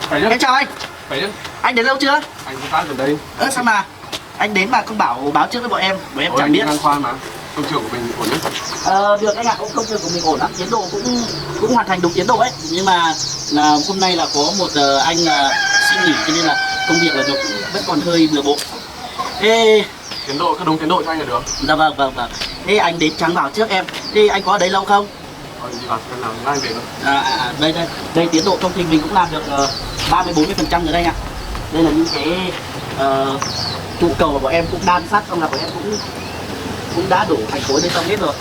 Phải chứ. Em chào anh. Phải chứ. Anh đến lâu chưa? Anh công tác gần đây. Sao mà anh đến mà không báo trước với bọn em Ôi, chẳng biết. Đăng Khoa mà. Công trường của mình ổn nhất. Được anh ạ, công việc của mình ổn lắm, tiến độ cũng hoàn thành đúng tiến độ ấy. Nhưng mà là hôm nay là có một anh xin nghỉ cho nên là công việc là nó cũng vẫn còn hơi bừa bộn. Thế Tiến độ cứ đúng tiến độ cho anh là được. dạ vâng. Thế anh đến trắng bảo trước em. Thế anh có ở đây lâu không? Đi vào xem nào, anh về thôi. Đây tiến độ công trình mình cũng làm được 30-40% rồi đây ạ. Đây là những cái trụ cầu mà bọn em cũng đan sắt, xong là bọn em cũng đã đổ thành khối bê tông hết rồi.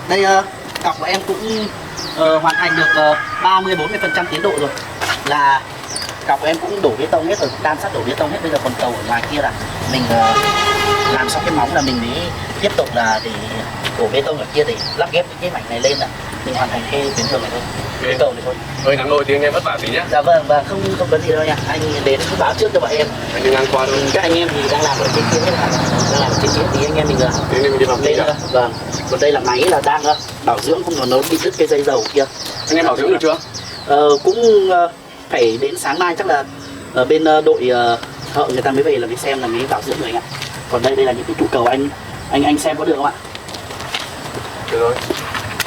Đây cọc của em cũng hoàn thành được 30-40% tiến độ rồi. Là cọc của em cũng đổ bê tông hết rồi, đan sắt đổ bê tông hết. Bây giờ còn cầu ở ngoài kia là mình làm xong cái móng là mình mới tiếp tục là để đổ bê tông ở kia để lắp ghép cái mảnh này lên, là mình hoàn thành cái tuyến đường này thôi, cái cầu này thôi. Hơi nắng nôi thì anh em vất vả tí nhé. Dạ vâng, và không có gì đâu nha. Anh đến cứ báo trước cho bọn em. Anh đi ngang qua thôi. Các anh em thì đang làm ở trên kia hết, đang làm ở trên kia thì anh em mình thế nên mình đi vào đây nữa. Vâng, còn đây là máy là đang bảo dưỡng, không có nó bị đứt cái dây dầu kia. Anh em bảo dưỡng được chưa? Cũng phải đến sáng mai chắc là ở bên đội thợ người ta mới về là mới xem là mới bảo dưỡng rồi anh ạ. Còn đây là những cái trụ cầu anh xem có được không ạ? Được rồi.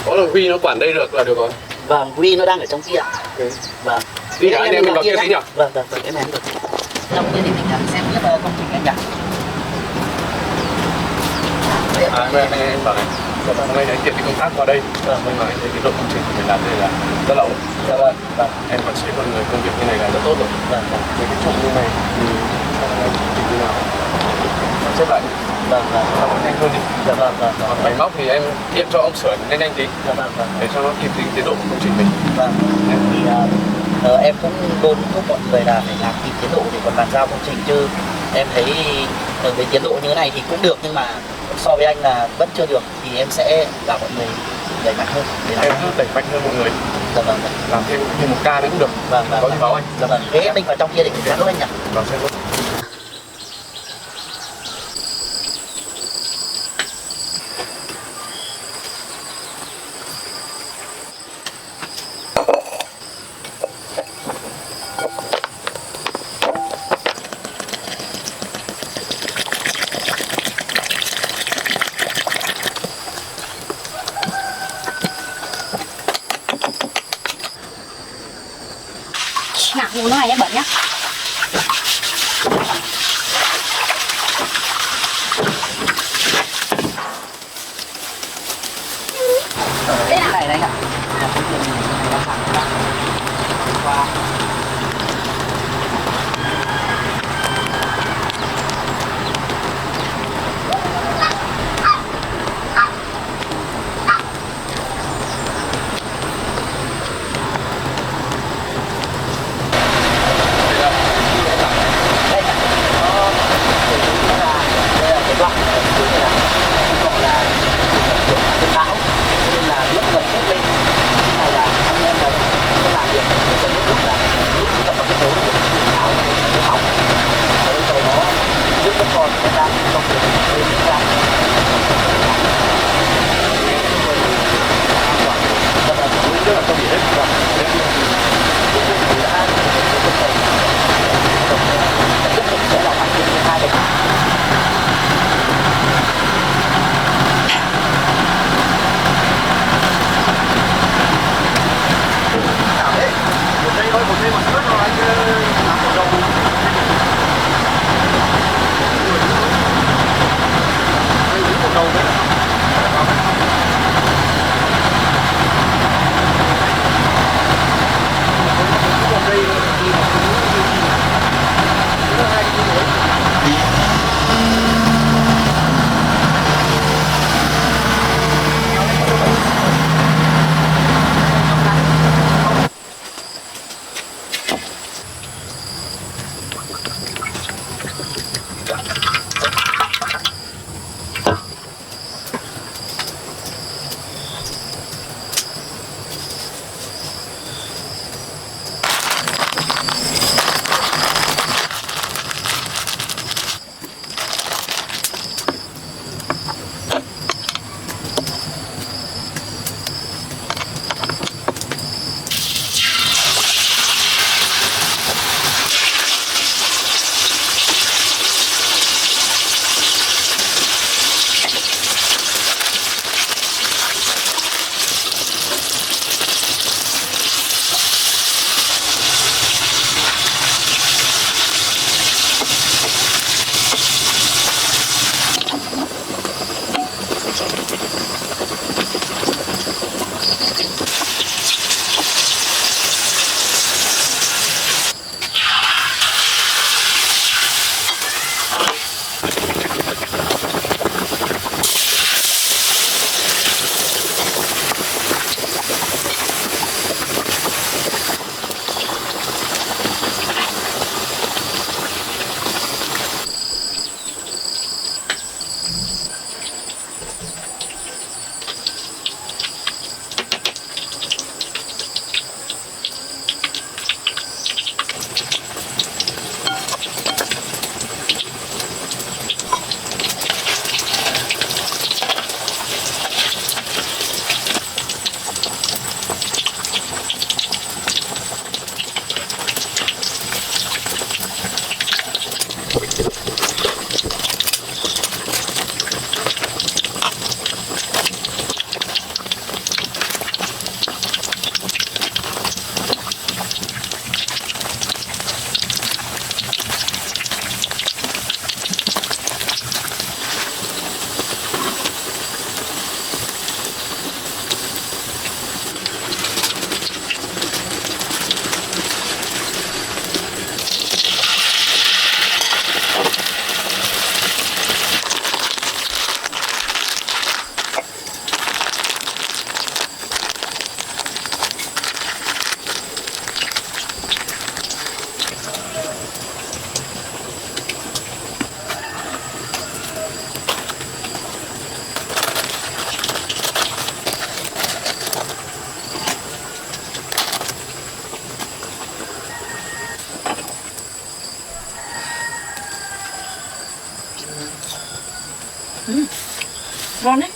Có là Huy nó quản đây được là được rồi. Vâng, Huy nó đang ở trong kia ạ. Okay. Vâng. Đi anh em mình vào kia tí nhỉ? Vâng, em được. Trong kia thì mình xem tiếp công trình anh nhỉ? Em bảo này. Hôm nay anh tiện đi công tác qua đây. Nhưng mà anh thấy cái đội công trình của mình làm đây là rất là ổn. Dạ vâng. Em còn thấy con người công việc như này là rất tốt rồi. Với cái trụ như này thì anh như nào? Xếp lại. Xong nhanh hơn đi. Dạ vâng. Còn máy móc thì em điện cho ông sửa nhanh tí. Dạ vâng. Để cho nó kịp tiến độ của công trình mình. Vâng. Thì em cũng đôn thúc mọi người là phải làm kịp tiến độ để còn bàn giao công trình, chứ em thấy với tiến độ như thế này thì cũng được, nhưng mà so với anh là vẫn chưa được, thì em sẽ bảo mọi người đẩy mạnh hơn để làm. Em cứ đẩy mạnh hơn mọi người. Dạ vâng. Làm thêm một ca nữa cũng được. Vâng. Có gì báo anh. Dạ vâng. Thế mình vào trong kia để xem luôn anh nhỉ? Vâng, xem luôn. Nặng nó này nhé, bẩn nhá. Đây này đây ạ. Bão nên là nước ngập bốc lên. Cái này là anh em là làm việc để cho nước rút ra. Ngon đấy.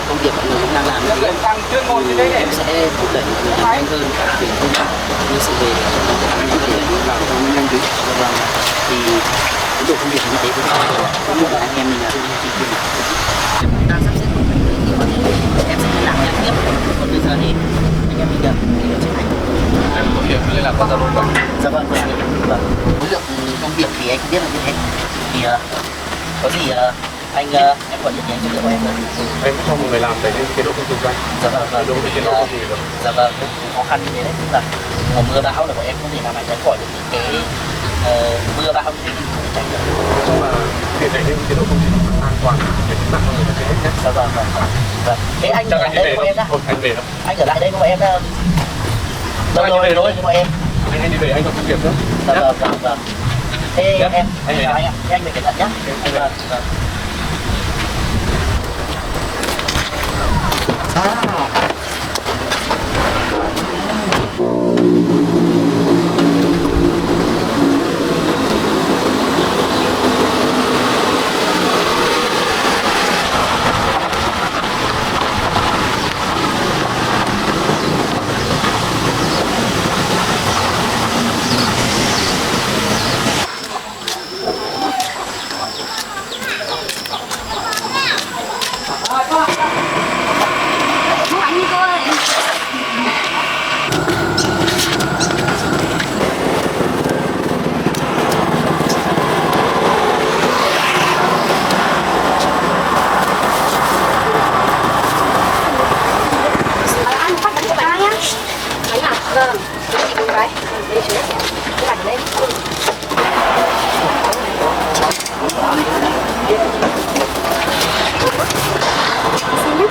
Công việc mọi người cũng đang làm như thế em sẽ thúc đẩy mọi người làm nhanh hơn các việc công tác như sự về trong cái ăn để làm trong nhanh chút. Vâng, thì cái độ công việc như thế cũng như là anh em mình là chính quyền chúng ta sắp xếp một cách thì có thể em sẽ làm nhanh tiếp. Còn bây giờ thì anh em mình cần chấp hành. Em có việc liên lạc qua Zalo không? Dạ vâng, vâng. Khối lượng công việc thì anh không biết là như thế. Thì có gì anh em gọi điện cho anh giúp đỡ của em rồi. Em cũng cho một người làm để nên chế độ không kinh doanh. Dạ vâng, vâng. Đúng chế độ không gì được. Dạ vâng, cũng khó khăn như thế đấy, tức là mùa mưa bão là bọn em không thể nào mà tránh khỏi được những cái mưa bão như thế thì không thể tránh được. Nhưng mà hiện tại nên chế độ không gì an toàn để tính mạng mọi người là trên hết nhé. Dạ vâng, vâng, vâng. Thế anh ở lại đây với em đã. Anh về đâu? Anh ở lại đây với em đã. Lâu rồi về thôi với em. Anh đi về anh còn công việc nữa. Dạ vâng, vâng, vâng. Thế em chào anh ạ. Thế anh về cẩn thận nhé. Vâng, vâng. Không ăn đi cô ơi. Ăn phát bánh của bạn nhá. Bánh à? Vâng. Chị một cái. Đây chú. Cái bánh lên. Xin nhé.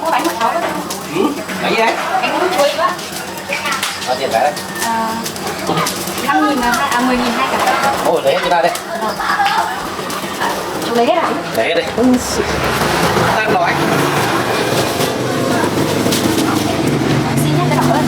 Mua bánh mật ấu. Cái gì đấy? Anh muốn chuối quá. Bao tiền cái đấy? 5.000 à 10.000 hai cả. Ôi, lấy hết cho ta đây. Chú lấy hết à? Lấy hết đây. Đang nói. Xin nhé, cái đỏ ơi.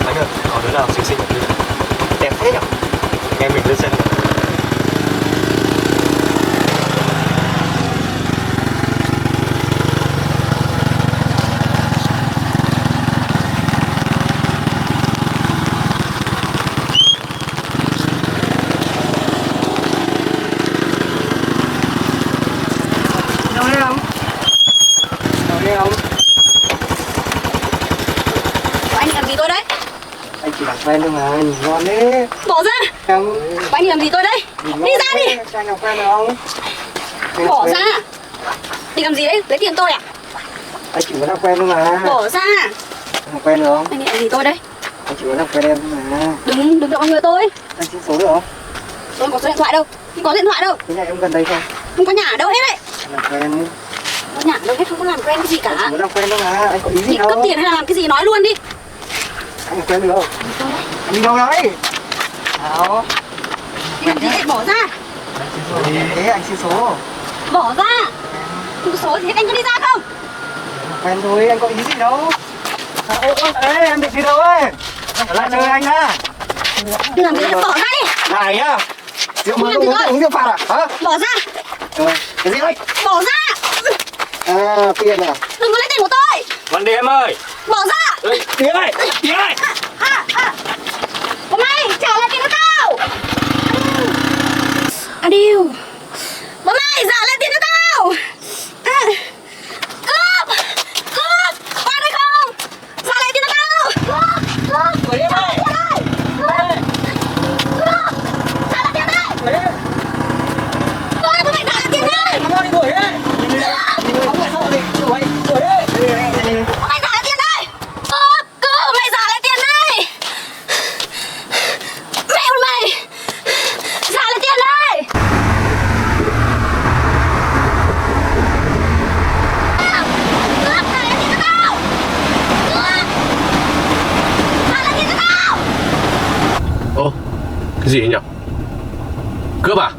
Anh ơi, có đứa nào xinh xinh ở đây? Đẹp thế nhỉ? Nghe mình lên xem. Chị làm quen thôi mà, nhìn ngon đấy. Bỏ ra. Em... Anh làm gì tôi đây? Đi ra đi. Cho anh làm quen được không? Bỏ ra. Đi làm gì đấy? Lấy tiền tôi à? Anh chỉ muốn làm quen thôi mà. Bỏ ra. Làm quen được không? Anh định làm gì tôi đây? Anh chỉ muốn làm quen em thôi mà. Đừng động vào người tôi. Anh xin số được không? Tôi không có số điện thoại đâu. Không có điện thoại đâu. Cái nhà em gần đây không? Không có nhà ở đâu hết đấy. Làm quen. Có nhà ở đâu hết, không có làm quen cái gì cả. Anh chỉ muốn làm quen thôi mà. Anh có ý gì Thì đâu? cấp tiền hay là làm cái gì nói luôn đi. Anh làm quen được không? Anh đi đâu đấy? Nào. Đi làm gì đấy? Bỏ ra. Thế anh xin số. Bỏ ra. Không có số thì anh có đi ra không? Làm quen thôi, anh có ý gì đâu. Ê, em định đi đâu ấy? Ở lại chơi anh á. Đi làm gì đấy? Bỏ ra đi. Này nhá. Rượu mơ Đi làm gì thôi? uống rượu phạt à? Hả? Bỏ ra. Cái gì đấy? Bỏ ra. À, tiền à? Đừng có lấy tiền của tôi. Văn Điềm ơi. Bỏ ra. Tiền ơi, tiền ơi. Hôm nay trả lại tiền cho tao. Điều. Hôm nay trả lại tiền cho tao. Cướp. Cướp. Qua đây không? Trả lại tiền cho tao. Cướp. Cướp. Người em ơi. Trả lại tiền đây. Tôi phải trả lại tiền đây. Nó đi đuổi đấy. Không phải sợ gì. Đuổi đấy. Mày trả lại tiền đây. Cướp. Mày trả lại tiền đây. Mẹ mày. Trả lại tiền đây. Cướp. Trả lại tiền cho tao. Cướp. Trả lại tiền cho tao. Ô, cái gì nhỉ? Cướp à?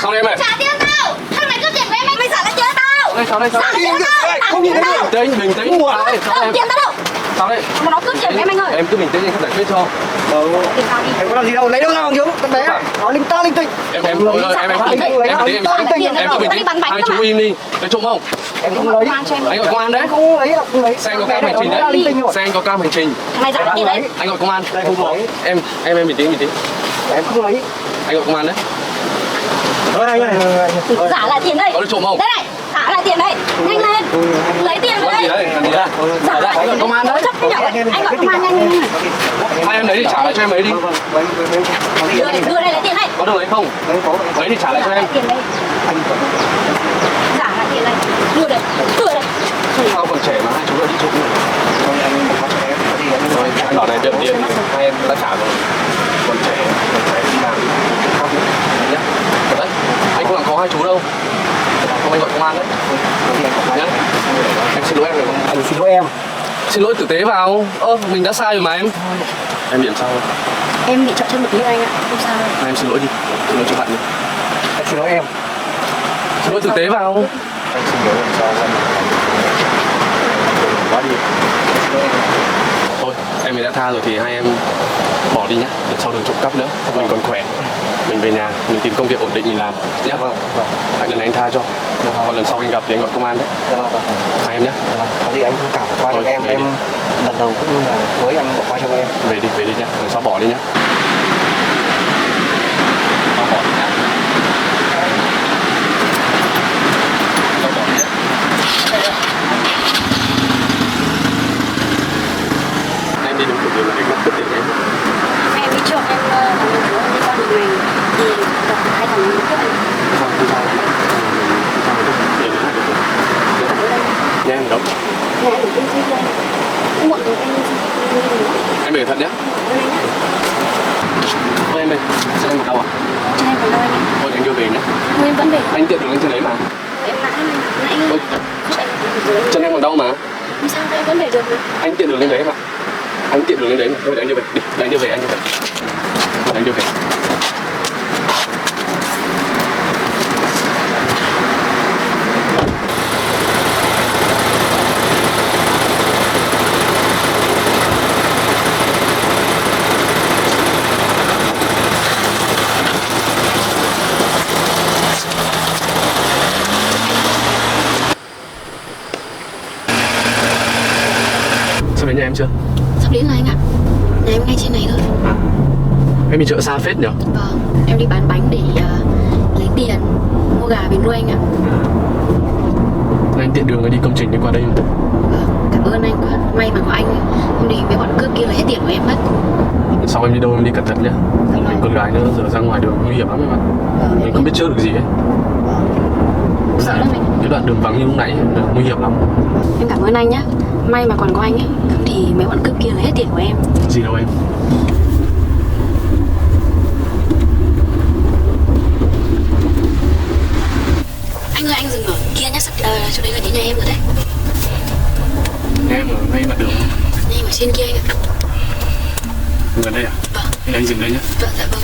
Sao đây mày? Trả tiền tao! Thằng này cướp tiền của em, mày trả lại tiền cho tao! Sao đây? Trả lại tiền cho tao! Không nhìn thấy được. Bình tĩnh, bình tĩnh. Sao đây? Sao Tiền tao đâu? Sao đây? Mà nó cướp tiền của em anh ơi! Em cứ bình tĩnh, anh không giải quyết cho. Tiền tao đi! Em có làm gì đâu, lấy đâu ra bằng chứng? Con bé nó linh ta linh tinh. Em cứ bình tĩnh, hai chú im đi. Lấy trộm không? Em không lấy. Anh gọi công an đấy. Không lấy, không lấy. Xe anh có cam hành trình đấy. Xe anh có cam hành trình. Thằng này trả lại tiền đấy! Anh gọi công an. Em bình tĩnh. Em không lấy. Anh gọi công an đấy. Trả lại tiền đây! Có được trộm không? Đây này! Trả lại tiền đây! Nhanh lên! Lấy tiền của đây! Làm gì đấy? Trả lại tiền! Công an đấy. Chấp cái nhỏ đấy! Anh gọi công an nhanh lên! Hai em lấy thì trả lại cho em ấy đi. Đưa đây lấy tiền đây! Có được lấy không? Lấy thì trả lại cho em. Tiền đây! Trả lại tiền đây! Đưa đây! Đưa đây! Sao còn trẻ mà hai chú đã đi trộm nữa? Rồi, anh bảo này nhận tiền hai em đã trả rồi. Còn trẻ đi làm không nhé. Đấy, anh không làm có hai chú đâu. Không, anh gọi công an đấy. Nhá. Em xin lỗi em được không? Anh xin lỗi em. Xin lỗi tử tế vào. Mình đã sai rồi mà em. Em nhận sao không? Em bị chọn chân một tí anh ạ, không sao đâu. Em xin lỗi đi. Xin lỗi cho bạn đi. Anh xin lỗi em. Xin lỗi tử tế vào. Anh xin lỗi làm sao anh. Quá đi. Thôi, em ấy đã tha rồi thì hai em bỏ đi nhé. Để sau đừng trộm cắp nữa. Mình còn khỏe. Mình về nhà, mình tìm công việc ổn định mình làm nhé. Anh lần này anh tha cho. Còn lần sau anh gặp thì anh gọi công an đấy. Hai em nhé. Có gì anh không cảm qua được em lần đầu cũng là với anh bỏ qua cho em. Về đi nhé. Lần sau bỏ đi nhé. Bỏ đi nhé. Em đi đúng kiểu gì mà anh cướp tiền em. Em đi trước em đi qua đường này thì gặp hai thằng này cướp anh. Nhà em ở đâu? Nhà em ở bên dưới đây. Cũng muộn rồi em đi đường đó. Em về thật nhé. Em đây, xe em ở đâu à? Cho em còn đâu anh ạ. Thôi anh đưa về nhé. Thôi em vẫn về. Anh tiện đường anh trên đấy mà. Em nãy Ôi, chân em còn đau mà. Không sao em vẫn về được mà. Anh tiện đường lên đấy mà. Anh tiện đường lên đấy mà. Thôi để anh đưa về. Đi, để anh đưa về, anh đưa về. Để anh đưa về. Sắp đến nhà em chưa? Sắp đến rồi anh ạ. Nhà em ngay trên này thôi. Em đi chợ xa phết nhỉ? Vâng, em đi bán bánh để lấy tiền mua gà về nuôi anh ạ. Anh tiện đường đi công trình đi qua đây. Cảm ơn anh quá. May mà có anh không thì mấy bọn cướp kia lấy hết tiền của em mất. Sau em đi đâu em đi cẩn thận nhé. Mình con gái nữa giờ ra ngoài đường nguy hiểm lắm em ạ. Mình không biết trước được gì ấy. Sợ lắm anh. Cái đoạn đường vắng như lúc nãy nguy hiểm lắm. Em cảm ơn anh nhá. May mà còn có anh ấy, không thì mấy bọn cướp kia lấy hết tiền của em. Gì đâu em. Anh ơi, anh dừng ở kia nhá, chỗ đấy là đến nhà em rồi đấy. Nhà em ở ngay mặt đường. Nhà em ở trên kia anh ạ. Gần đây à? Vâng. Thế anh dừng đây nhé. Vâng, dạ vâng.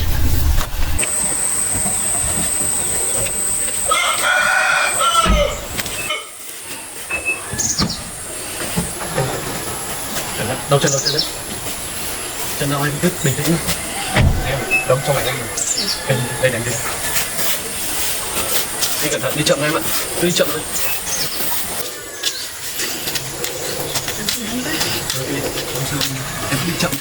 Đâu chân đấy. Chân đâu em cứ bình tĩnh nhá. Em đâu trong này anh. Đây đánh đi. Đi cẩn thận, đi chậm em ạ. Cứ đi chậm thôi. Em cứ đi chậm.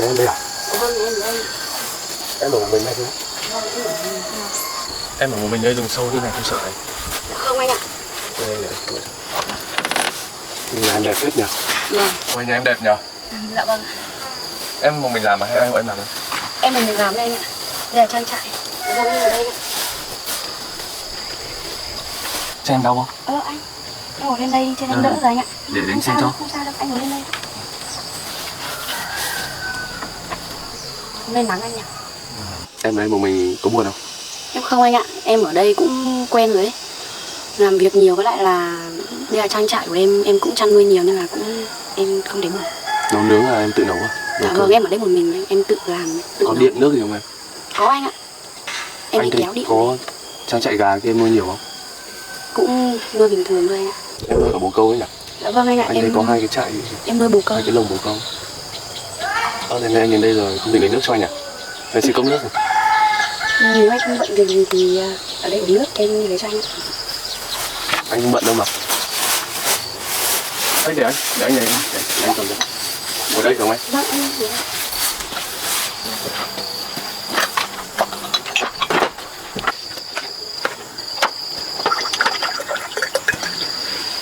Em đây à? Vâng, em đây. Em ở một mình hay không? Em ở một mình đây dùng sâu như này không sợ này. Không anh ạ. Đây này. Nhà em đẹp hết nhỉ? Vâng. Ôi nhà em đẹp nhờ. Dạ vâng. Em một mình làm mà hay ai gọi em làm đấy? Em là người làm đây anh ạ. Đây là trang trại. Vâng, em ở đây anh ạ. Cho em đau không? Anh ngồi lên đây cho em đỡ rồi anh ạ. Để Không anh xem sao cho. đâu, không sao đâu, anh ngồi lên đây. Không lên nắng anh nhỉ? Em ở đây một mình có buồn không? Em không anh ạ, em ở đây cũng quen rồi đấy. Làm việc nhiều với lại là đây là trang trại của em cũng chăn nuôi nhiều nên là cũng em không đến buồn. Nấu nướng là em tự nấu à? Dạ vâng, em ở đây một mình, em tự làm. Tự Có nấu. điện nước gì không em? Có anh ạ. Em Anh đi thấy kéo điện. có trang trại gà kia nuôi nhiều không? Cũng nuôi bình thường thôi anh ạ. Em nuôi ở bồ câu ấy nhỉ? Dạ vâng anh ạ, Anh em thấy có hai cái trại, em nuôi bồ câu. hai cái lồng bồ câu. Thế nên anh đến đây rồi không định lấy nước cho anh à? Anh xin cốc nước rồi. Nếu anh không bận việc gì thì ở đây uống nước em đi lấy cho anh ạ. Anh không bận đâu mà. Đấy để anh nhảy, để anh cầm được. Ngồi đây được không anh? Vâng anh được.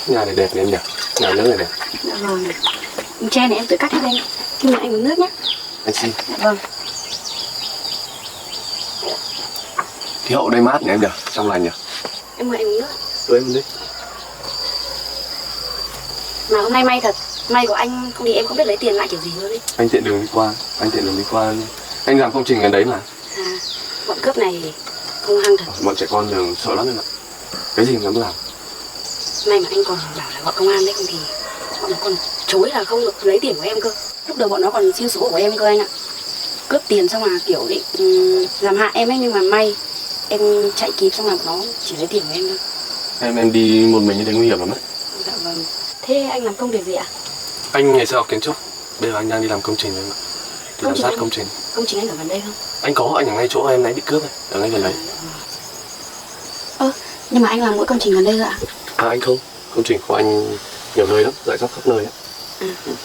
Nhà này đẹp này em nhỉ? Nhà nước này đẹp. Dạ vâng. Tre này em tự cắt hết anh. Nhưng mà anh uống nước nhé. Anh xin. Dạ vâng. Khí hậu đây mát nhỉ em nhỉ? Trong lành nhỉ? Em mời anh uống nước. Em đi. Mà hôm nay may thật, may của anh không thì em không biết lấy tiền lại kiểu gì luôn đấy. Anh tiện đường đi qua, Anh làm công trình gần đấy mà. À, bọn cướp này không hăng thật. Bọn trẻ con đường sợ lắm em ạ. Cái gì mà dám làm. May mà anh còn bảo là gọi công an đấy, không thì bọn nó còn chối là không được lấy tiền của em cơ. Lúc đầu bọn nó còn xin số của em cơ anh ạ. Cướp tiền xong là kiểu định làm hại em ấy, nhưng mà may em chạy kịp xong là bọn nó chỉ lấy tiền của em thôi. Em đi một mình như thế nguy hiểm lắm đấy. Dạ vâng. Thế anh làm công việc gì ạ? Anh ngày xưa học kiến trúc, bây giờ anh đang đi làm công trình rồi em ạ. Đi làm sát công trình. Công trình anh ở gần đây không? Anh có, anh ở ngay chỗ em nãy bị cướp ấy, ở ngay gần đấy. Nhưng mà anh làm mỗi công trình gần đây rồi ạ? À anh không, công trình của anh nhiều nơi lắm, rải rác khắp nơi ấy.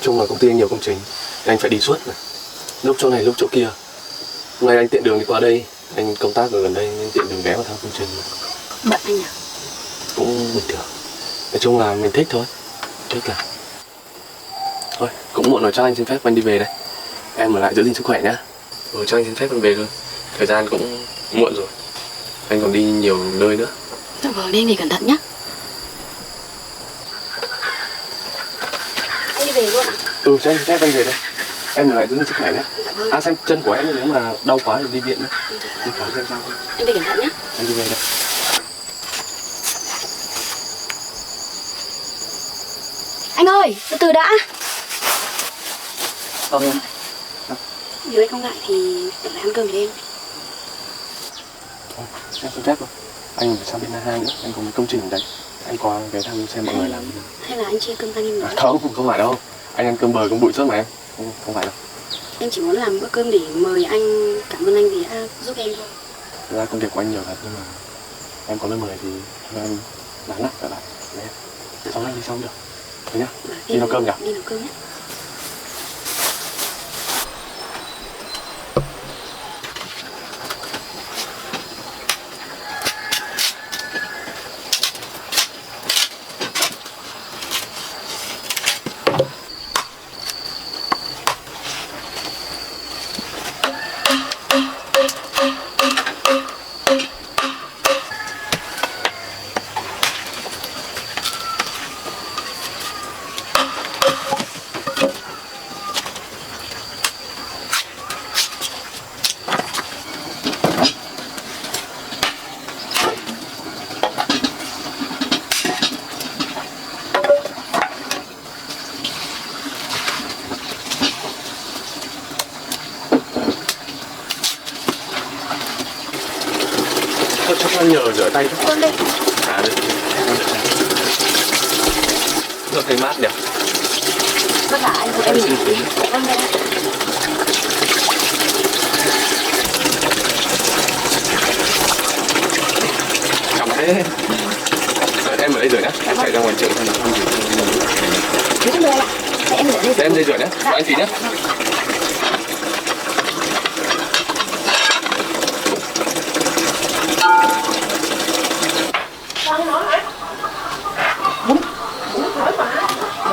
Chung là công ty anh nhiều công trình, anh phải đi suốt này. Lúc chỗ này, lúc chỗ kia. Hôm nay anh tiện đường đi qua đây, anh công tác ở gần đây, anh tiện đường ghé vào thăm công trình. Bận anh à? Cũng bình thường. Nói chung là mình thích thôi, thích là. Thôi, cũng muộn rồi, cho anh xin phép anh đi về đây. Em ở lại giữ gìn sức khỏe nhá. Cho anh xin phép anh về thôi. Thời gian cũng muộn rồi. Anh còn đi nhiều nơi nữa. Dạ vâng, đi về cẩn thận nhá. Anh đi về luôn ạ? Cho anh xin phép anh về đây. Em ở lại giữ gìn sức khỏe nhé. Dạ vâng. À xem chân của em nếu mà đau quá thì đi viện nữa. Đi khám xem sao không. Em về cẩn thận nhá. Anh đi về đây. Anh ơi, từ từ đã. Vâng. Nếu anh không ngại thì ở lại ăn cơm với em. Em xin phép rồi. Anh phải sang bên A2 nữa, anh có một công trình ở đấy. Anh qua ghé thăm xem mọi người làm gì. Hay là anh chia cơm cho em? Không phải đâu. Anh ăn cơm bời cũng bụi suốt mà em. Không phải đâu. Em chỉ muốn làm bữa cơm để mời anh, cảm ơn anh vì đã giúp em thôi. Thực ra công việc của anh nhiều thật nhưng mà em có lời mời thì anh đáng lắm cả bạn. Đấy. Xong anh đi xong được. Thế nhá. Đi nấu cơm nhỉ? Đi nấu cơm nhé. Cho nhờ rửa tay thôi. Ơn đây. À đây. Rửa tay mát nhỉ. Vất vả anh của em nghỉ tí. Vâng đây. Cầm thế. Em ở đây rửa nhá. Chạy ra ngoài chợ xem nó không gì. Đúng rồi ạ. Em ở đây. Em đây rửa nhá. Gọi anh tí nhá.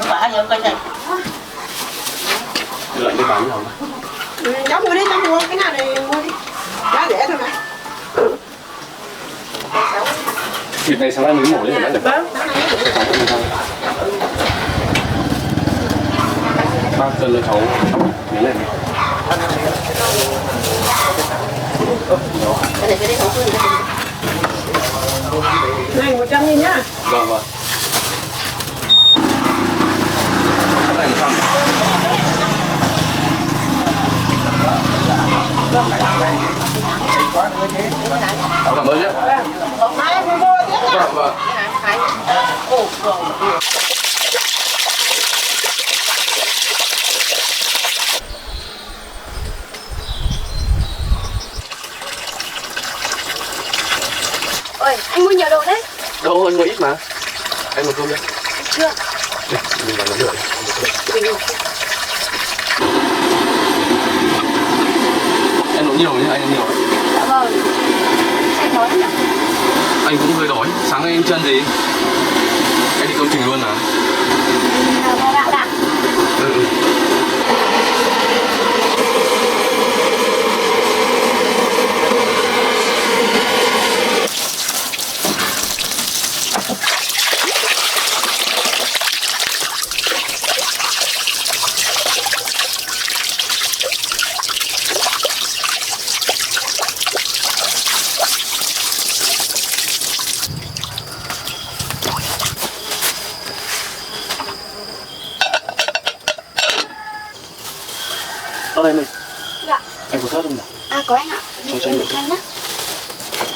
Bả giờ coi này. Lợn đi bán nào? Cháu mua đi, cháu mua cái nào này mua đi. Giá rẻ thôi mà. Thịt này sáng nay mới mổ lên bán được. Ba cân cho cháu miếng này. Cái này cái đấy có phương Này 100.000 nhá. Vâng vâng. Cái này 100. Cảm ơn nhé. Mai mua mua tiếp nhá. Vâng vâng. Ôi, anh mua nhiều đồ đấy. Đâu anh mua ít mà. Anh một cơm nhé. Chưa. Mình làm nó được. Em nấu nhiều nhé, anh ăn nhiều. Dạ vâng. Anh nói nhỉ? Anh cũng hơi đói. Sáng nay anh chân gì? Anh đi công trình luôn à? Vâng ạ, dạ. Ừ. Đây này. Dạ. Anh có thớt không nào? À có anh ạ. Cho anh Anh nhá.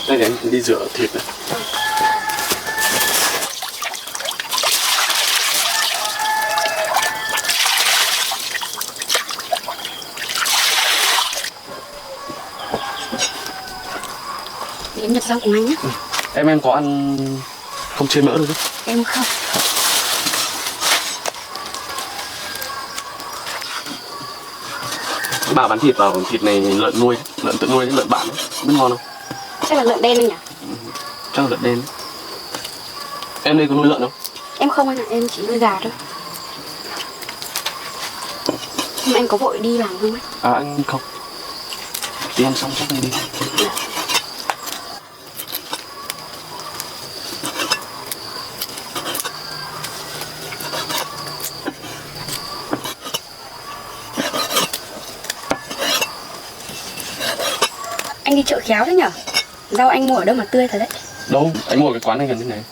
Đây để anh đi rửa thịt này. Em nhặt rau cùng anh nhé. Em có ăn không chê mỡ đâu chứ? Em không. Bà bán thịt vào thịt này lợn nuôi, lợn tự nuôi, lợn bản ấy. Biết ngon không? Chắc là lợn đen anh nhỉ? Chắc là lợn đen. Em đây có nuôi lợn không? Em không anh ạ, em chỉ nuôi gà thôi. Nhưng mà anh có vội đi làm không ấy? À anh không. Đi ăn xong chắc anh đi. Anh đi chợ khéo đấy nhở? Rau anh mua ở đâu mà tươi thật đấy. Đâu, anh mua ở cái quán này gần thế này.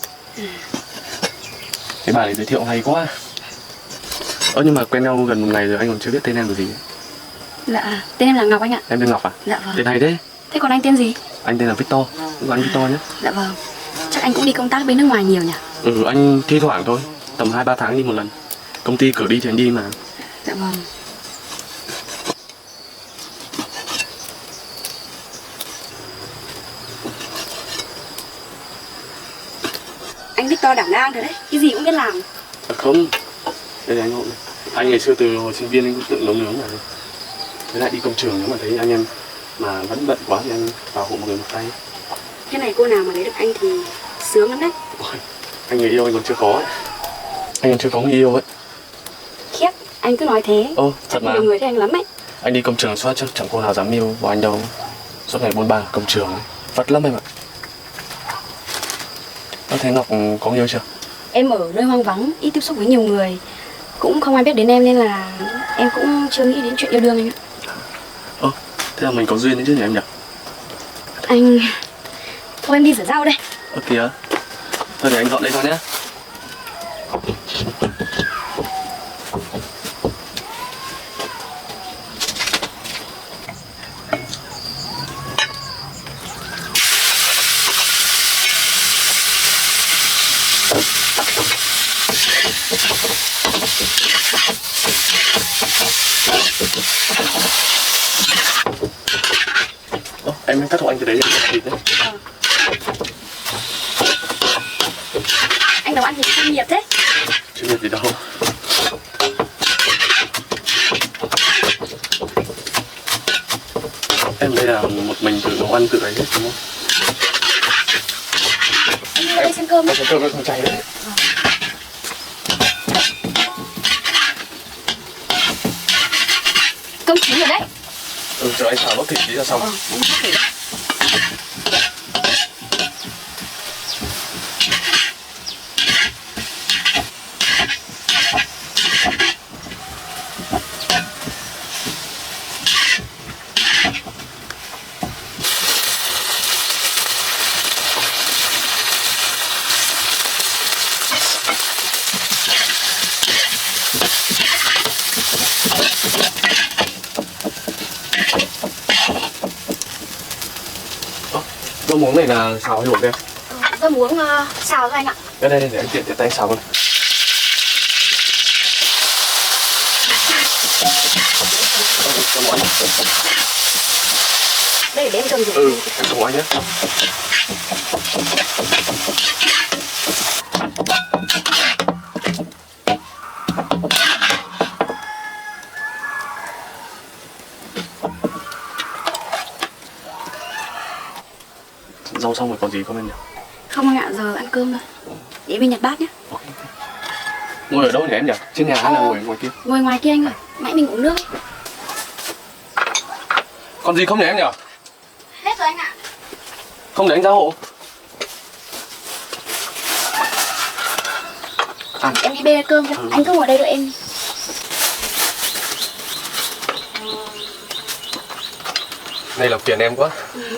Cái bà này giới thiệu hay quá. Nhưng mà quen nhau gần một ngày rồi anh còn chưa biết tên em là gì. Dạ, tên em là Ngọc anh ạ. Em tên Ngọc à? Dạ vâng. Tên hay thế. Thế còn anh tên gì? Anh tên là Victor, gọi anh Victor nhé. Dạ vâng. Chắc anh cũng đi công tác bên nước ngoài nhiều nhỉ? Ừ, anh thi thoảng thôi, tầm 2-3 tháng đi một lần. Công ty cử đi thì anh đi mà. Dạ vâng. Anh Victor đảm đang thật đấy, cái gì cũng biết làm. Không, đây là anh hộ này. Anh ngày xưa từ hồi sinh viên anh cũng tự nấu nướng rồi. Với lại đi công trường nếu mà thấy anh em mà vẫn bận quá thì anh vào hộ một người một tay. Cái này cô nào mà lấy được anh thì sướng lắm đấy. Ôi, anh người yêu anh còn chưa có ấy. Anh còn chưa có người yêu ấy. Khiếp, anh cứ nói thế. Thật mà. Nhiều người thấy anh lắm ấy. Anh đi công trường suốt chắc chẳng cô nào dám yêu vào anh đâu. Suốt ngày bôn ba ở công trường ấy. Vất lắm em ạ. Thế Ngọc có người yêu chưa? Em ở nơi hoang vắng, ít tiếp xúc với nhiều người. Cũng không ai biết đến em nên là em cũng chưa nghĩ đến chuyện yêu đương anh ạ. Thế là mình có duyên đấy chứ nhỉ em nhỉ? Anh... Thôi em đi rửa rau đây. Kìa. Thôi để anh dọn đây thôi nhé. Em cắt hộ anh từ đấy để thịt đấy. Anh nấu ăn thì chuyên nghiệp thế. Chuyên nghiệp gì đâu. Em đây là một mình tự nấu ăn tự ấy hết đúng không? Anh đi vào đây xem cơm Em đấy. xem cơm nó không cháy đấy. Cơm chín rồi đấy. Cho anh xào bắp thịt tí là xong. Anh bắt thử. Rau muống này là xào hay luộc em? Tôi muốn xào cho anh ạ. Đây để anh tiện tay xào luôn. Đây để em cầm Ừ, em cho anh nhé. Rau xong rồi còn gì không em nhỉ? Không anh ạ, giờ ăn cơm thôi. Để em đi nhặt bát nhé. Ngồi ở đâu nhỉ em nhỉ? Trên nhà hay là ngồi ngoài kia? Ngồi ngoài kia anh ơi. Nãy mình uống nước ấy. Còn gì không nhỉ em nhỉ? Hết rồi anh ạ. Không để anh ra hộ. Em đi bê cơm cho. Anh cứ ngồi đây đợi em. Này là phiền em quá.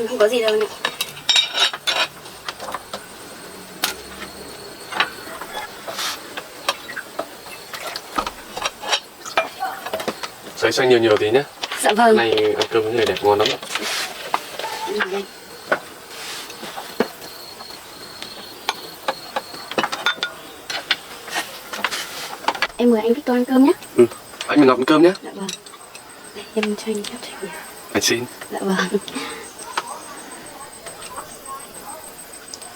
Không có gì đâu anh ạ. Sấy xanh nhiều tí nhé. Dạ vâng. Này ăn cơm với người đẹp ngon lắm. Em ngồi đây. Em mời anh Victor ăn cơm nhé. Ừ, anh mình Ngọc ăn cơm nhé. Dạ vâng. Đây, em cho anh phép trải nghiệm. Anh xin. Dạ vâng.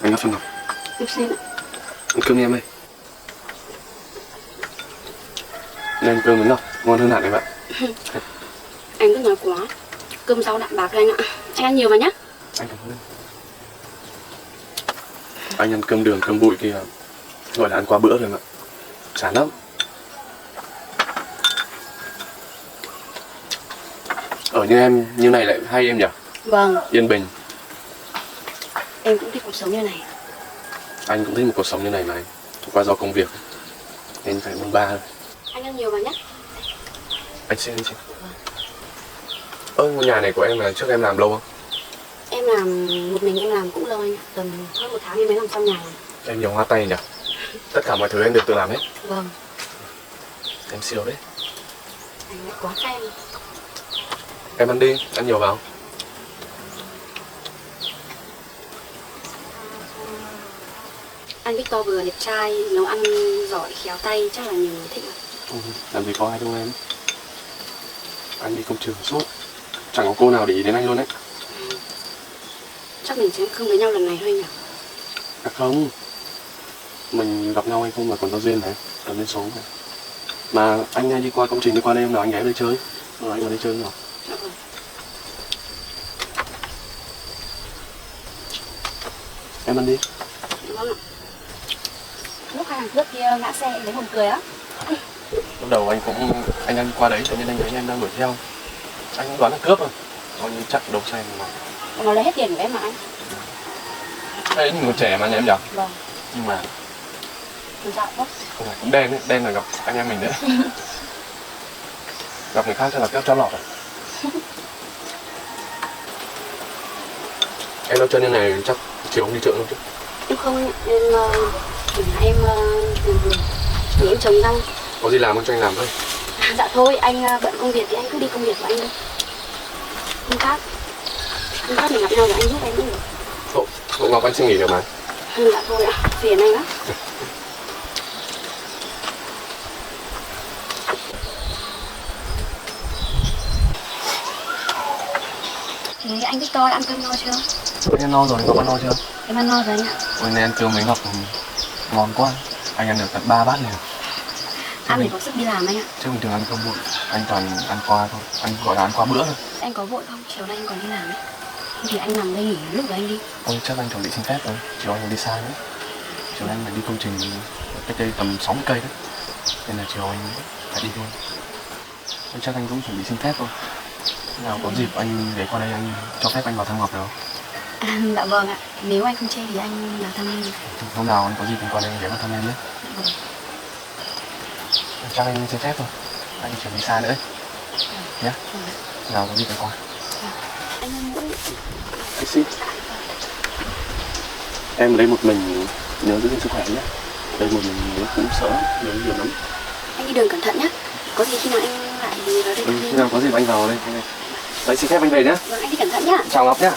Anh Ngọc Phương Ngọc. Em xin ạ. Ăn cơm đi em ơi. Nên ăn cơm với Ngọc, ngon hơn hẳn em ạ. Anh cứ nói quá. Cơm rau đạm bạc cho anh ạ. Anh ăn nhiều vào nhé. Anh cảm ơn. Anh ăn cơm đường, cơm bụi kia gọi là ăn qua bữa rồi em ạ. Chán lắm. Ở như em, như này lại hay em nhỉ? Vâng, Yên bình. em cũng thích cuộc sống như này. Anh cũng thích một cuộc sống như này mà anh. Qua do công việc nên phải bông ba thôi. Anh ăn nhiều vào nhé. Anh xin. Ngôi nhà này của em là trước em làm lâu không? Em làm một mình em làm cũng lâu anh ạ. Tầm hơn 1 tháng em mới làm xong nhà này. Em nhiều hoa tay nhỉ? Tất cả mọi thứ em được tự làm hết. Vâng, Em siêu đấy. anh lại quá khen. Em ăn đi, ăn nhiều vào. Anh Victor vừa đẹp trai, nấu ăn giỏi, khéo tay, chắc là nhiều người thích ạ. Làm gì có ai đâu em. Anh đi công trường suốt. Chẳng có cô nào để ý đến anh luôn đấy. Chắc mình sẽ không với nhau lần này thôi nhỉ? À không. Mình gặp nhau hay không là còn có duyên này, còn duyên số này. Mà anh hay đi qua công trình, đi qua đây hôm nào anh ghé đây chơi. Rồi anh vào đây chơi nào. Dạ vâng. Em ăn đi. Vâng ạ. Lúc hai thằng cướp kia ngã xe em thấy buồn cười á. Lúc đầu anh ăn qua đấy cho nên anh thấy em đang đuổi theo. Anh đoán là cướp rồi. Coi như chắc đầu xe mà. Nó lấy hết tiền của em mà anh. Đấy mình còn trẻ mà nhà em nhỉ? Vâng. Nhưng mà Làm sao bác? không phải cũng đen đấy, đen là gặp anh em mình đấy. Gặp người khác chắc là kéo cho lọt rồi. Em đâu chân như này chắc chiều không đi chợ đâu chứ? Em không, em nghỉ em trồng rau. Có gì làm anh cho anh làm thôi. Dạ thôi, anh bận công việc thì anh cứ đi công việc của anh đi. Hôm khác mình gặp nhau rồi anh giúp em cũng được. Cậu Ngọc anh xin nghỉ được mà. Dạ thôi ạ, phiền anh lắm. Thế anh Victor đã ăn cơm no chưa? Anh ăn no rồi, cậu ăn no chưa? Em ăn no rồi anh ạ. Ôi nay ăn cơm với Ngọc ngon quá. Anh ăn được tận 3 bát liền. Ăn để có sức đi làm anh ạ. Chứ bình thường ăn cơm muộn, anh toàn ăn qua thôi, anh gọi là ăn qua bữa thôi. Anh có vội không? Chiều nay anh còn đi làm ấy. Thì anh nằm đây nghỉ lúc rồi anh đi. Ôi chắc anh chuẩn bị xin phép rồi, chiều anh còn đi xa nữa. Chiều anh phải đi công trình cách đây tầm 60 cây đấy. Nên là chiều anh phải đi luôn. Ôi chắc anh cũng chuẩn bị xin phép thôi. Nào có dịp anh để qua đây anh cho phép anh vào thăm Ngọc được không? Dạ vâng ạ. Nếu anh không chê thì anh vào thăm em. Hôm nào anh có dịp anh qua đây để vào thăm em nhé. Dạ vâng. Chắc anh xin phép thôi, anh chuẩn bị xa nữa ấy. Nhé. Nào có dịp anh qua. Anh ơi mũi. Anh xin. Em lấy một mình nhớ giữ gìn sức khỏe nhé. Đây một mình nó cũng sợ, nhớ nhiều lắm. Anh đi đường cẩn thận nhé. Có gì khi nào anh lại vào đây thăm Khi em. nào có dịp anh vào đây. Đấy, xin phép anh về nhé. Vâng, anh đi cẩn thận nhá. Chào Ngọc nhé.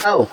Đâu?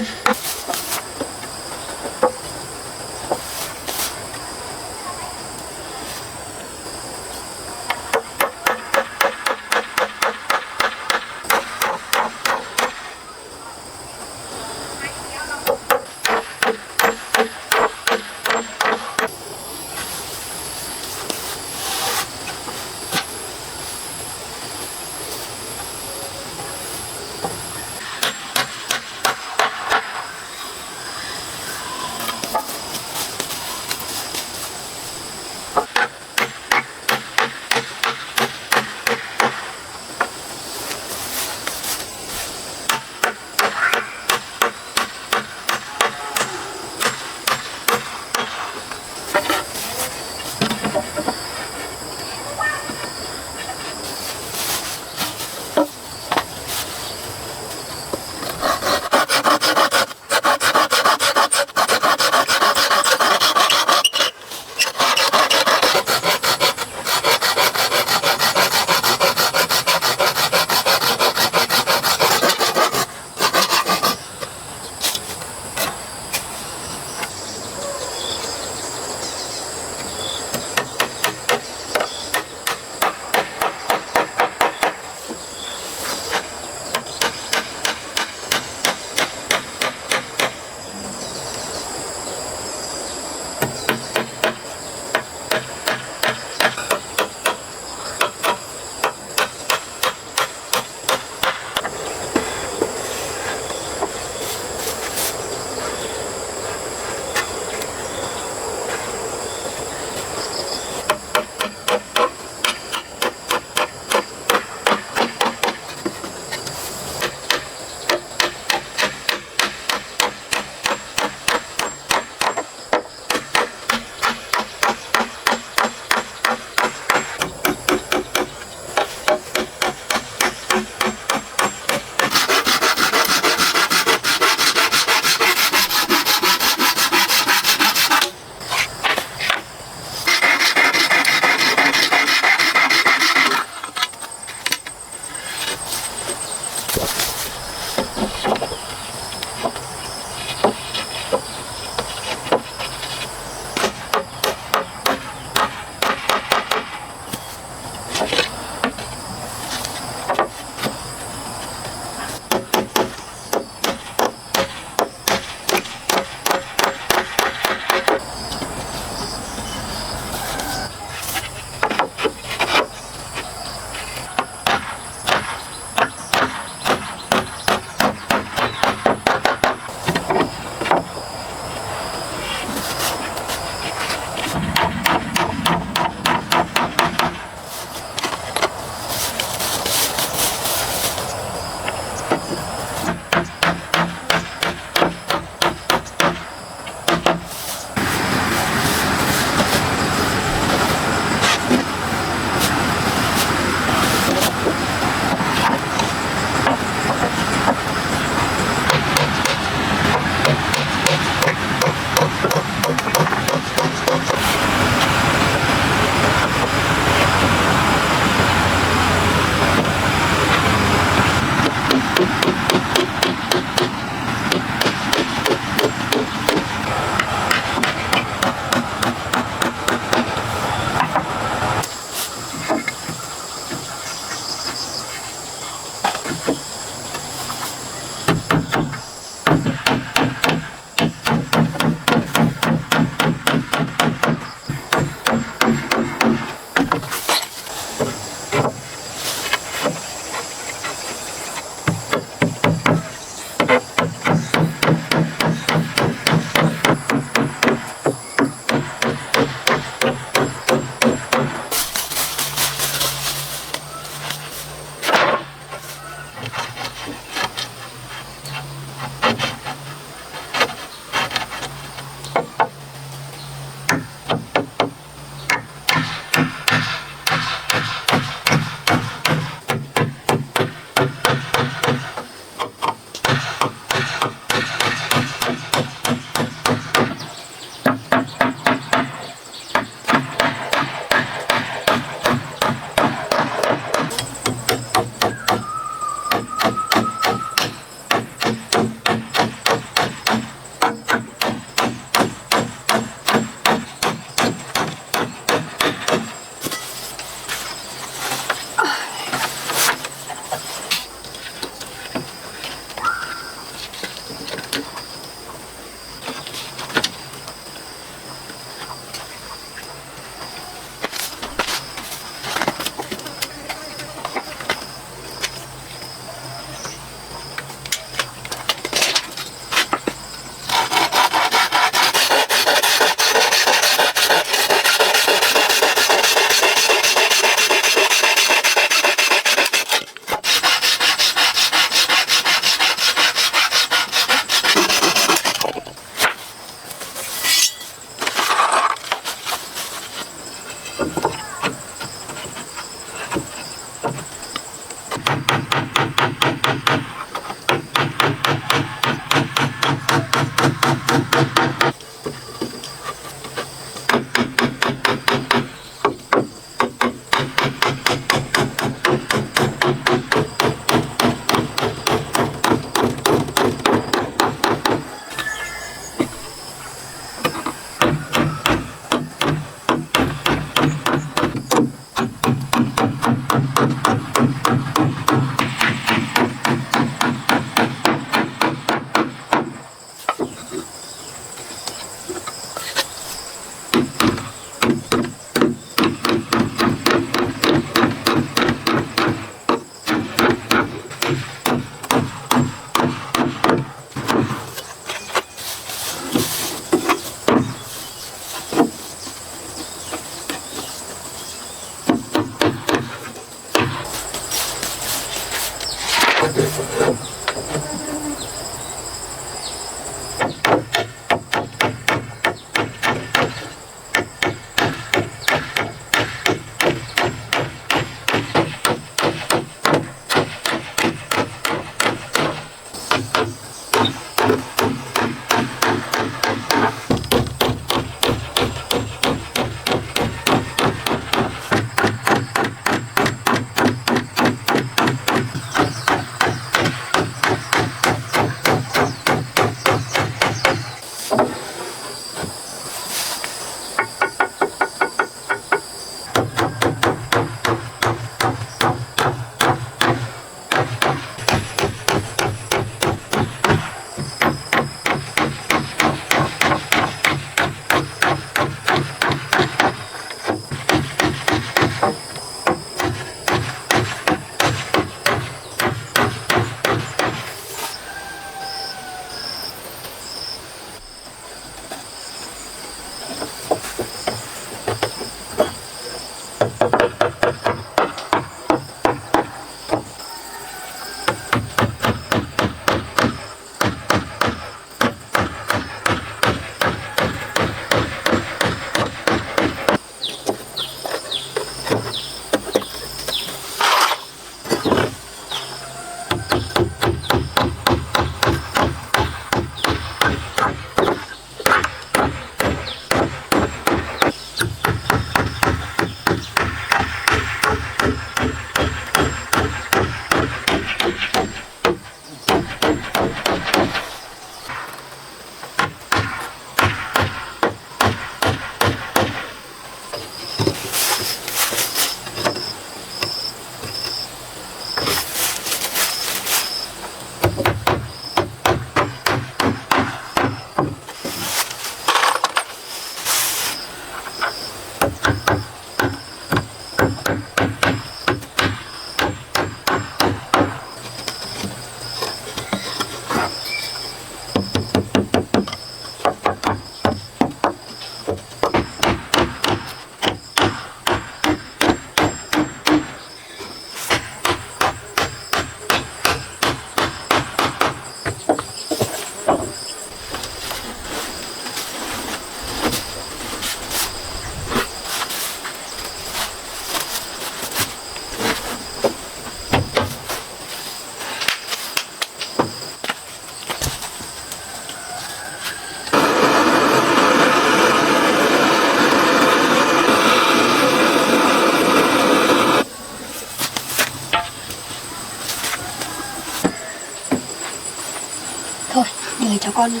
con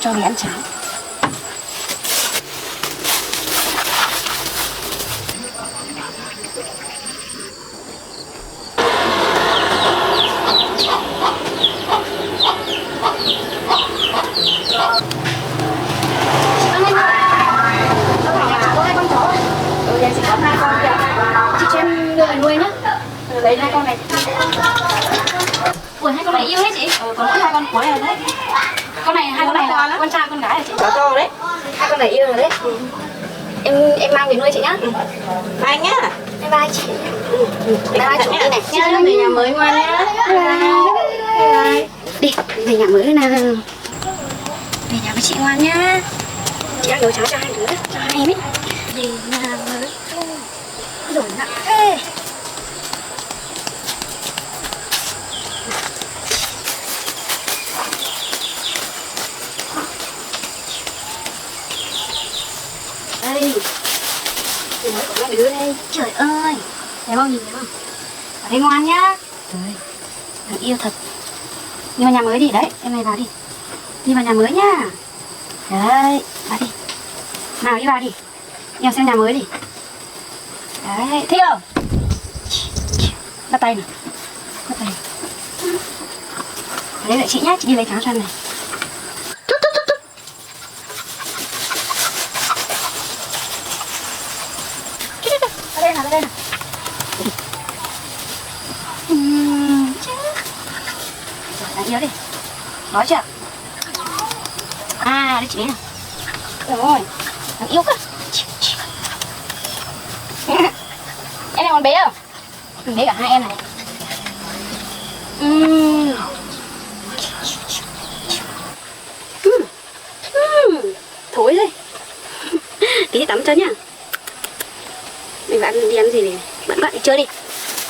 cho bé ăn cháo. Đây chỉ có 2 con kìa. Chị cho em đưa về nuôi nhá. Lấy 2 con này. Ủa 2 con này yêu đấy chị? Còn mỗi 2 con cuối rồi đấy. Con này 2 con này là con trai con gái hả chị? Chó to đấy. 2 con này yêu rồi đấy. Em mang về nuôi chị nhá. Bye nhá. Bye bye chị. Bye bye chủ đi này. Chị cho về nhà mới ngoan nhá. Bye. Đi, về nhà mới nào. Về nhà với chị ngoan nhá. Chị đang nấu cháo cho hai đứa, cho hai em ấy. Về nhà mới. Rồi nặng thế. Đây. Mình mới có hai đứa đây. Trời ơi. Thấy không, nhìn thấy không? Ở đây ngoan nhá. Trời, thằng yêu thật. Đi vào nhà mới đi, đấy, em này vào đi. Đi vào nhà mới nhá. Đấy, vào đi. Nào đi vào đi. Đi vào xem nhà mới đi. Đấy, thích không? Bắt tay nào. Bắt tay. Ở đây đợi chị nhá, chị đi lấy cháo cho em này. Ở đây nào, ở đây nào. Đáng yêu đi. Nói chưa? À, đây chị nào. Rồi, đáng yêu quá. Em này còn bé không? Còn bé cả hai em này. Thối rồi. Tí tắm cho nhá. Mình bạn đi ăn gì này? Bạn đi chơi đi.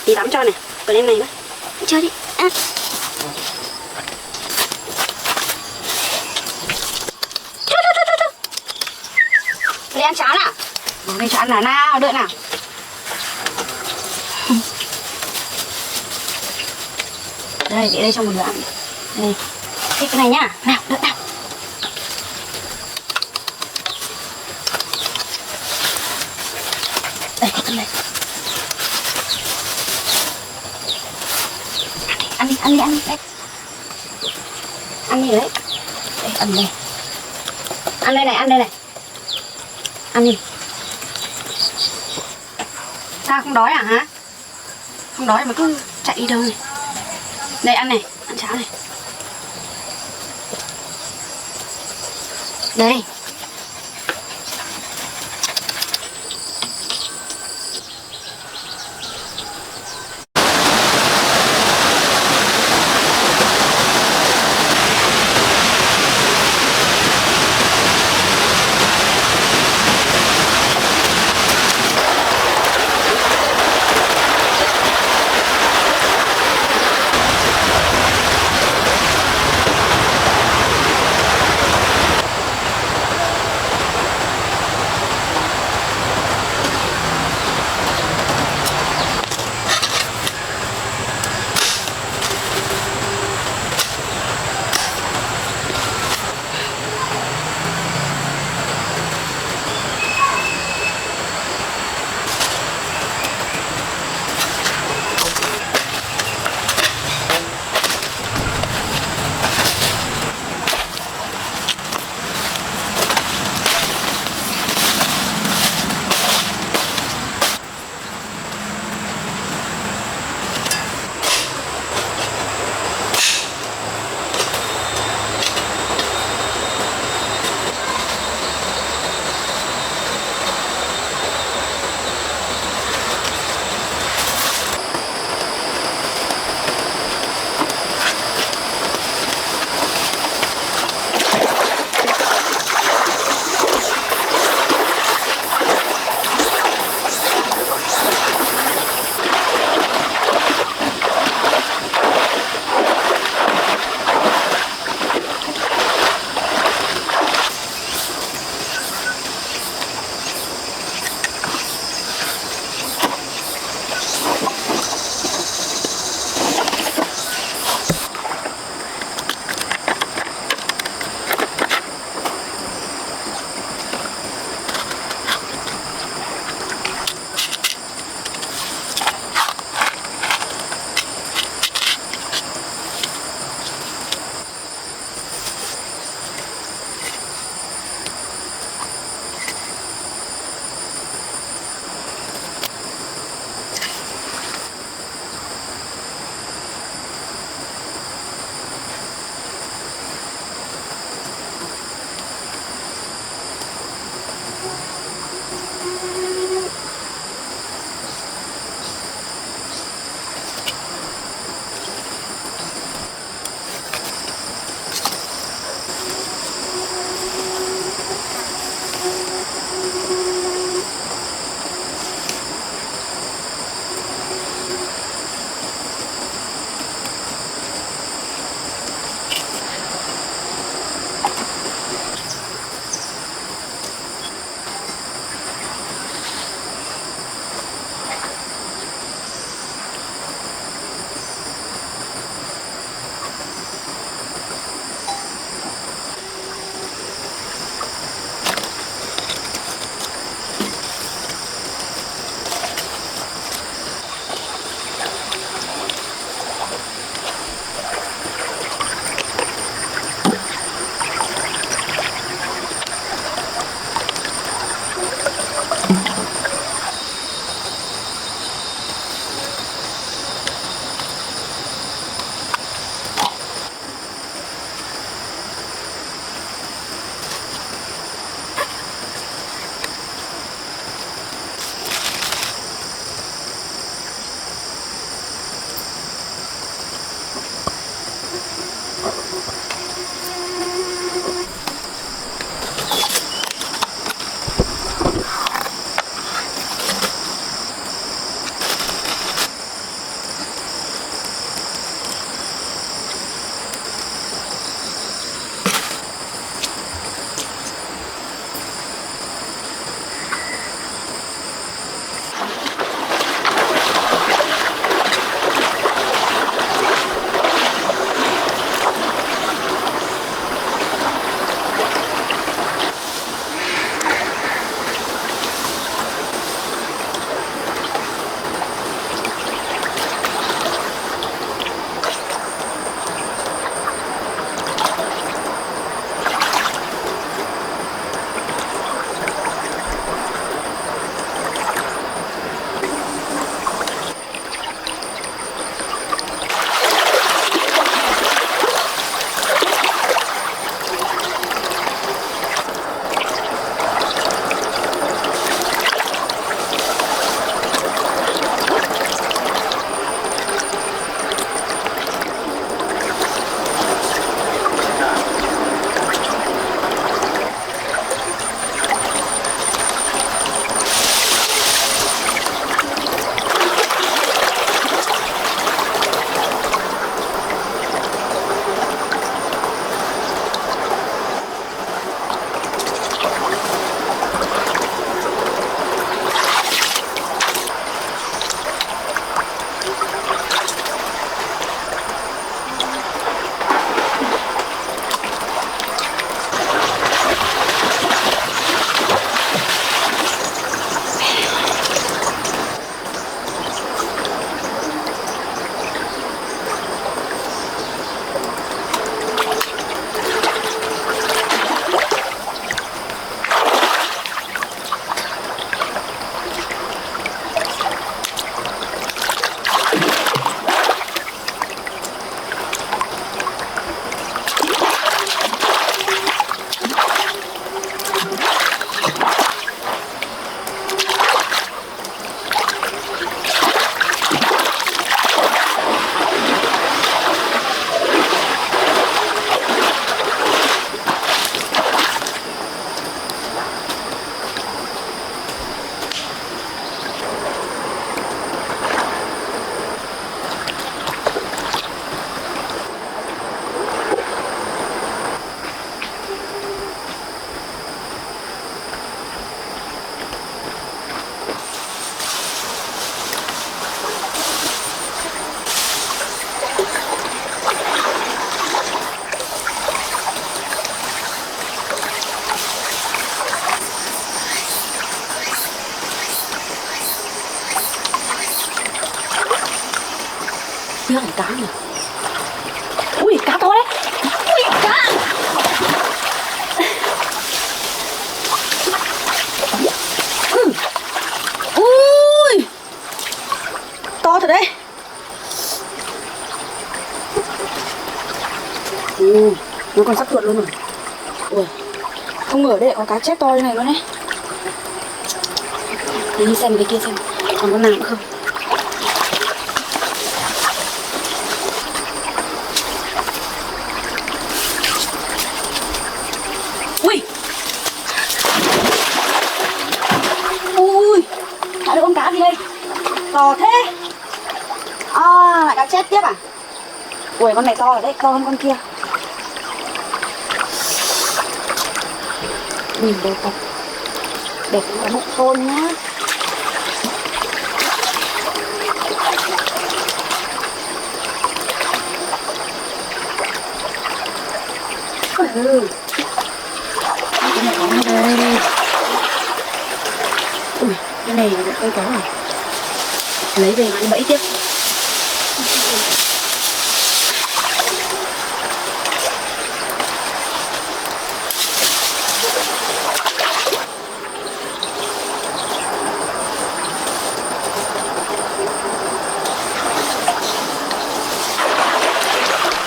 Tí tắm cho này. Còn em này nữa. Đi chơi đi. À. Đi ăn cháo nào. Đây cho ăn là nào, đợi nào. Đây, để đây cho một đứa ăn. Đây. Thích cái này nhá. Nào, đợi nào. Đây, ăn đây. Ăn đi, ăn đi, ăn đi. Đây. Ăn đi đấy. Đây, ăn đây. Ăn đây này, ăn đây này. Ăn đi. Sao không đói à hả? Không đói mà cứ chạy đi đâu này. Đây ăn này, ăn cháo này. Đây. Phía là cá nhỉ? Ui, cá to đấy. Ui, cá. Ui, to thật đấy. Nó còn sắp tuột luôn rồi. Ui, không ngờ đây có cá chép to như này luôn đấy. Đi xem cái kia xem còn con nào nữa không. Ui, ui, lại được con cá gì đây, to thế. À, lại cá chép tiếp à. Ui, con này to ở đấy, to hơn con kia. Nhìn đẹp thật, đẹp là một con nhá. Cái này có đây. Ui, cái này tôi có rồi. Lấy về ăn bẫy tiếp.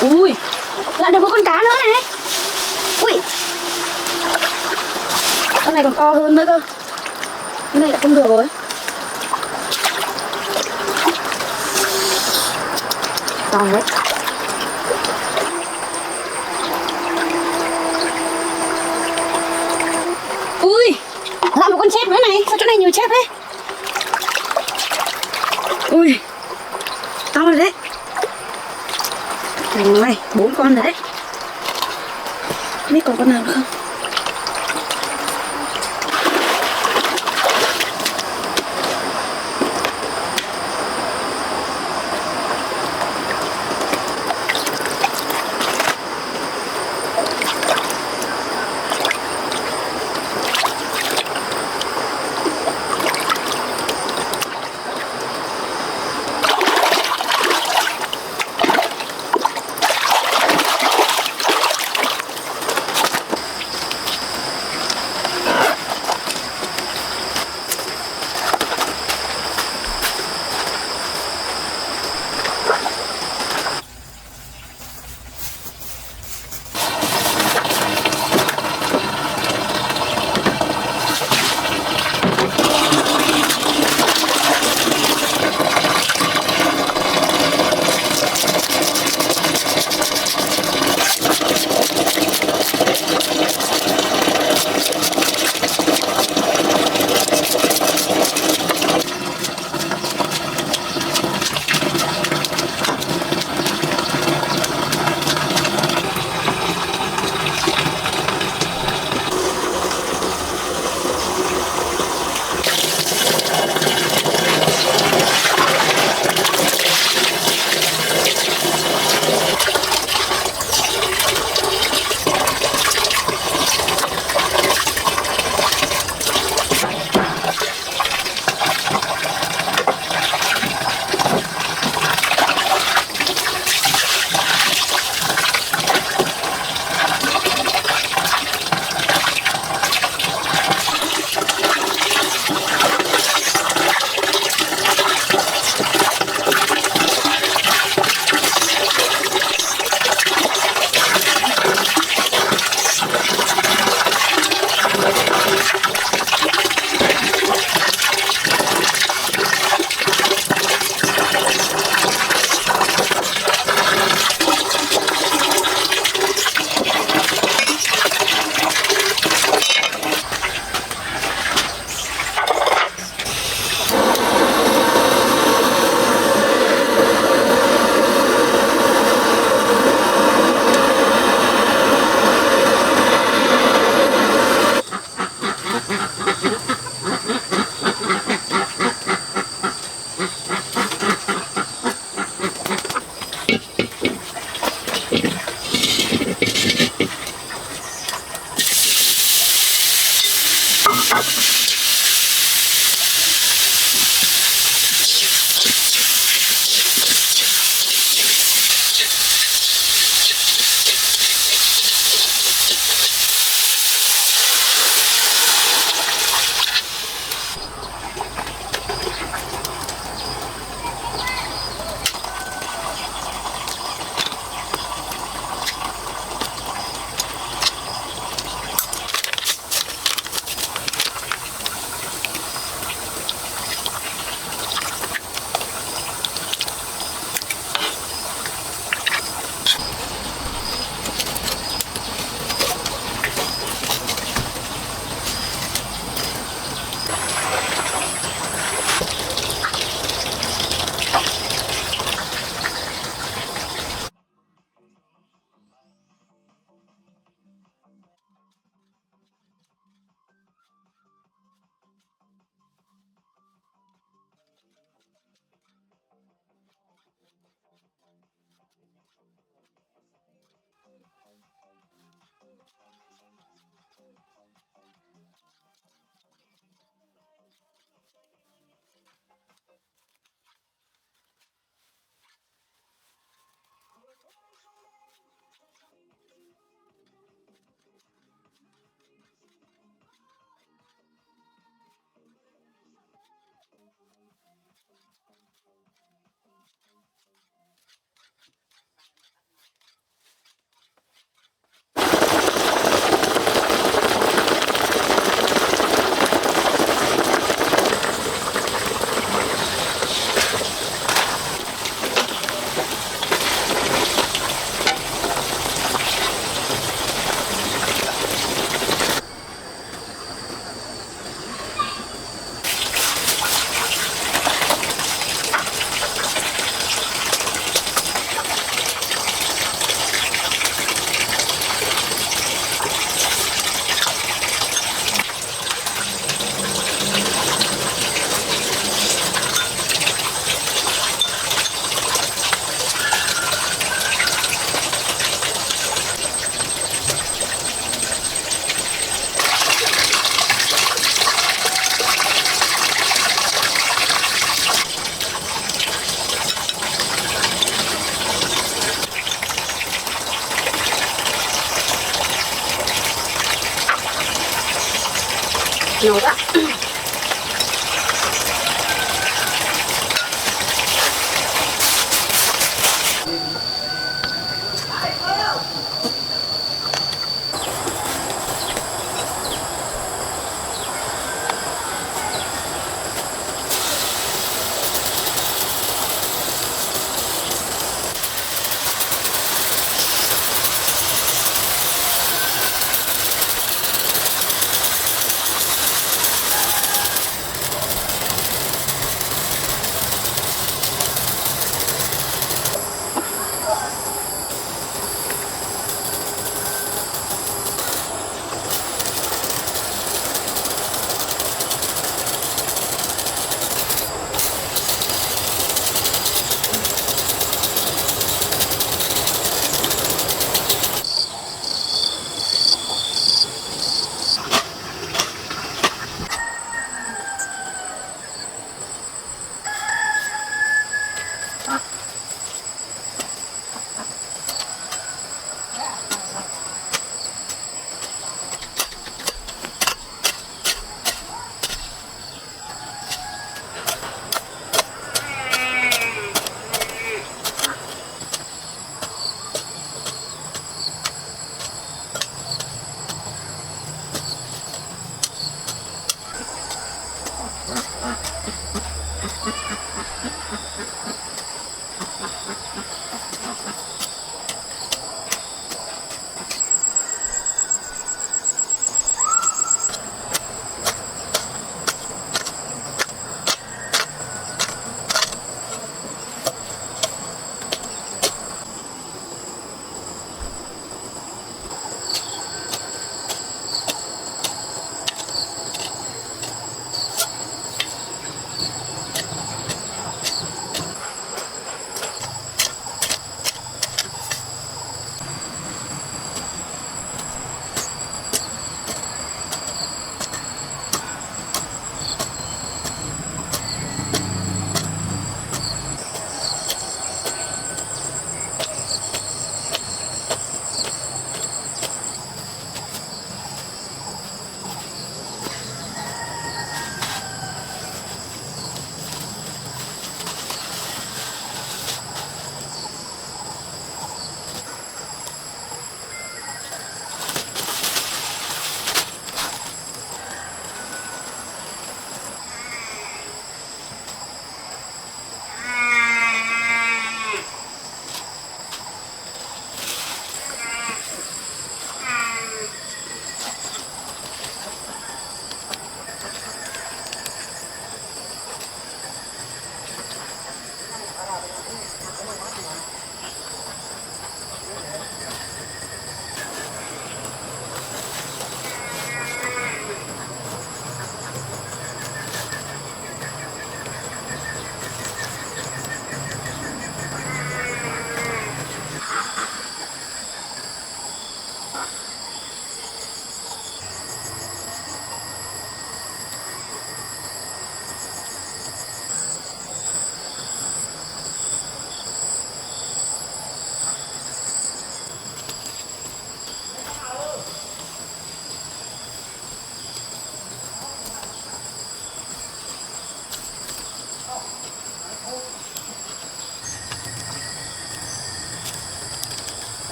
Ui, lại được một con cá nữa này. Ui, con này còn to hơn nữa cơ. Cái này đã không được rồi. To đấy. Ui, lại một con chép nữa này. Sao chỗ này nhiều chép đấy. Ui, to rồi đấy. Này, 4 con rồi đấy. Không biết còn con nào nữa không. Nấu ạ.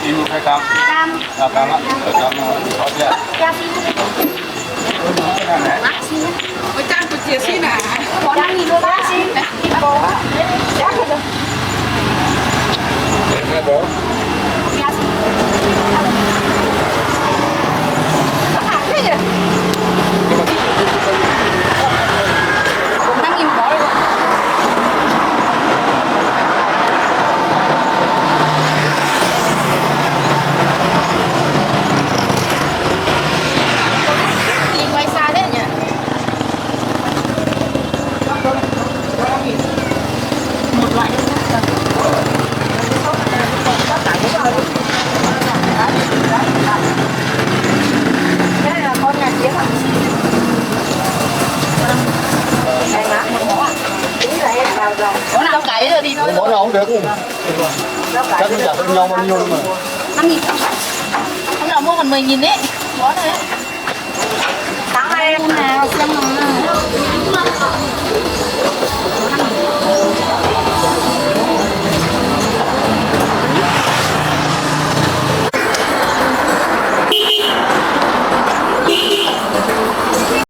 Ini saya cam. Cam á. Cam có chưa? Ôi trang của chị xin à? Có 5.000 đô la xin. Có. Giá hết rồi. Nghe bố. Giá xin. Nó hàng thế nhỉ? 5.000 một bó rồi. Quay xa thế nhỉ? Một loại. Cái này là con nhà chiến à? Đây má, một bó à? Tính là em vào rồi. Bó nào cái rồi đi thôi. Món nào cũng được. Chắc nó trả cho nhau bao nhiêu mà. 5.000. Hôm nào mua còn 10.000 đấy. Bó đấy. Tặng em nào xem nào.